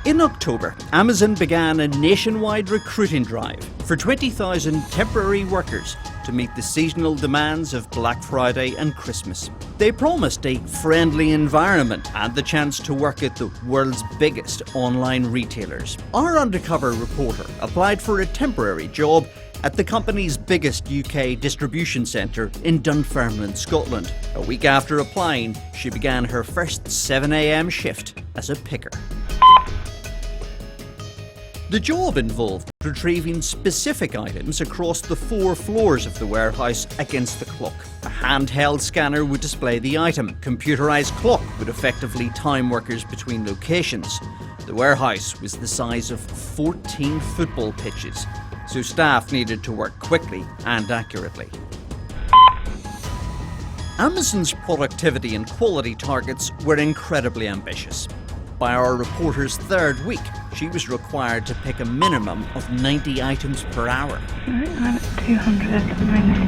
In October, Amazon began a nationwide recruiting drive for 20,000 temporary workers to meet the seasonal demands of Black Friday and Christmas. They promised a friendly environment and the chance to work at the world's biggest online retailers. Our undercover reporter applied for a temporary job at the company's biggest UK distribution centre in Dunfermline, Scotland. A week after applying, she began her first 7 a.m. shift as a picker. The job involved retrieving specific items across the 4 floors of the warehouse against the clock. A handheld scanner would display the item. Computerised clock would effectively time workers between locations. The warehouse was the size of 14 football pitches, so staff needed to work quickly and accurately. Amazon's productivity and quality targets were incredibly ambitious. By our reporter's 3rd week, she was required to pick a minimum of 90 items per hour. Right, I'm at 200 minus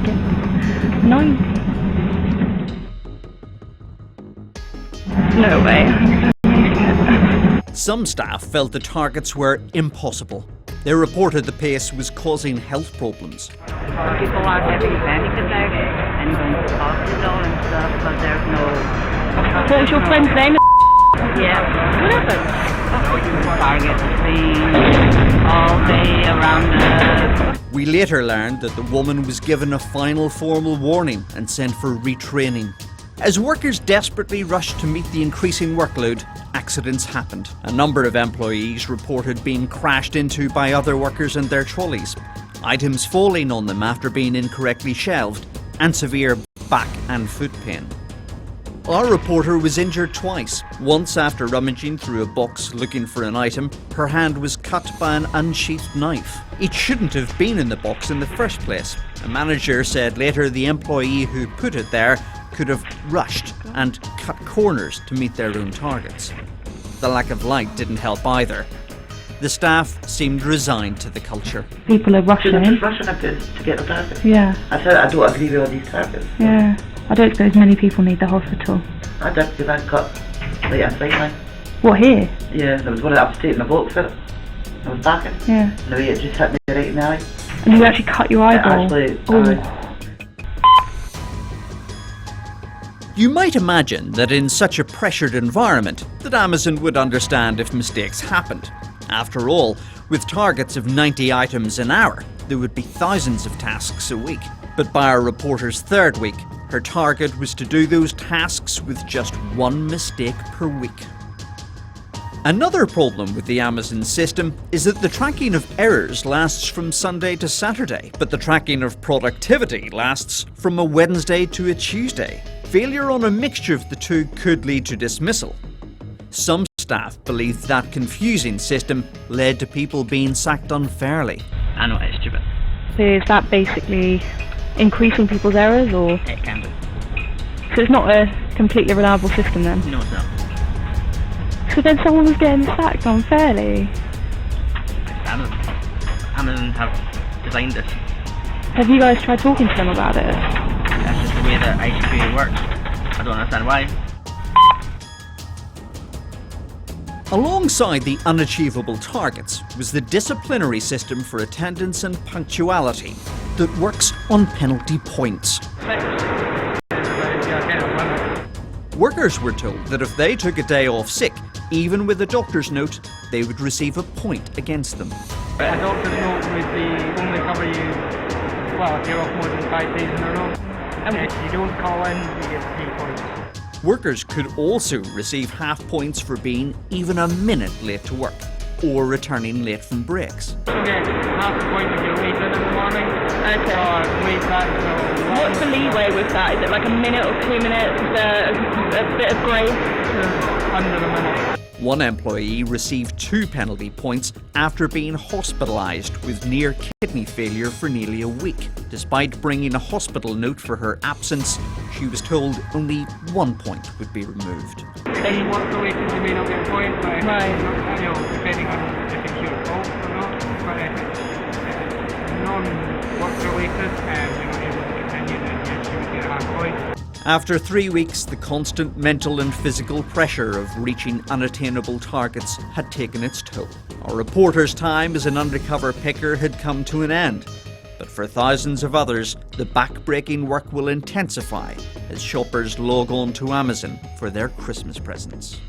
90. No way, I'm making it. Some staff felt the targets were impossible. They reported the pace was causing health problems. People are having panic attacks and going to the hospital and stuff, but there's no... What was your friend's name? Yeah. What happened? Target being all day around We later learned that the woman was given a final formal warning and sent for retraining. As workers desperately rushed to meet the increasing workload, accidents happened. A number of employees reported being crashed into by other workers and their trolleys, items falling on them after being incorrectly shelved, and severe back and foot pain. Our reporter was injured twice. Once after rummaging through a box looking for an item, her hand was cut by an unsheathed knife. It shouldn't have been in the box in the first place. A manager said later the employee who put it there could have rushed and cut corners to meet their own targets. The lack of light didn't help either. The staff seemed resigned to the culture. People are rushing. They're just rushing up to get the targets. Yeah. I said I don't agree with all these targets. Yeah. I don't suppose many people need the hospital. I did, because I got late at night. What, here? Yeah, there was one that I was taking a boat for it. I was backing. Yeah. And the way it just hit me right in the eye. And you actually cut your eyeball? Actually, You might imagine that in such a pressured environment that Amazon would understand if mistakes happened. After all, with targets of 90 items an hour, there would be thousands of tasks a week. But by our reporter's 3rd week, her target was to do those tasks with just 1 mistake per week. Another problem with the Amazon system is that the tracking of errors lasts from Sunday to Saturday, but the tracking of productivity lasts from a Wednesday to a Tuesday. Failure on a mixture of the two could lead to dismissal. Some staff believed that confusing system led to people being sacked unfairly. I know, it's stupid. So is that basically increasing people's errors, or? It can be. So it's not a completely reliable system then? No, it's not. So then someone was getting sacked unfairly? Amazon have designed this. Have you guys tried talking to them about it? That's just the way that ICP works. I don't understand why. Alongside the unachievable targets was the disciplinary system for attendance and punctuality that works on penalty points. Workers were told that if they took a day off sick, even with a doctor's note, they would receive a point against them. A doctor's note would be only cover you, well, if you're off more than 5 days in a row. And if you don't call in, you get 3 points. Workers could also receive half points for being even a minute late to work or returning late from breaks. You get half a point if you're late in the morning. Okay. Or late back till... What's the leeway with that? Is it like a minute or 2 minutes? Is there a bit of grace? Under a minute. One employee received 2 penalty points after being hospitalised with near kidney failure for nearly a week. Despite bringing a hospital note for her absence, she was told only 1 point would be removed. If you work related, you may not get a point, but Right. you know, depending on if it's your fault or not. But if it's non-work related and you're not able to continue, then yes, you would get a half point. After 3 weeks, the constant mental and physical pressure of reaching unattainable targets had taken its toll. Our reporter's time as an undercover picker had come to an end. But for thousands of others, the back-breaking work will intensify as shoppers log on to Amazon for their Christmas presents.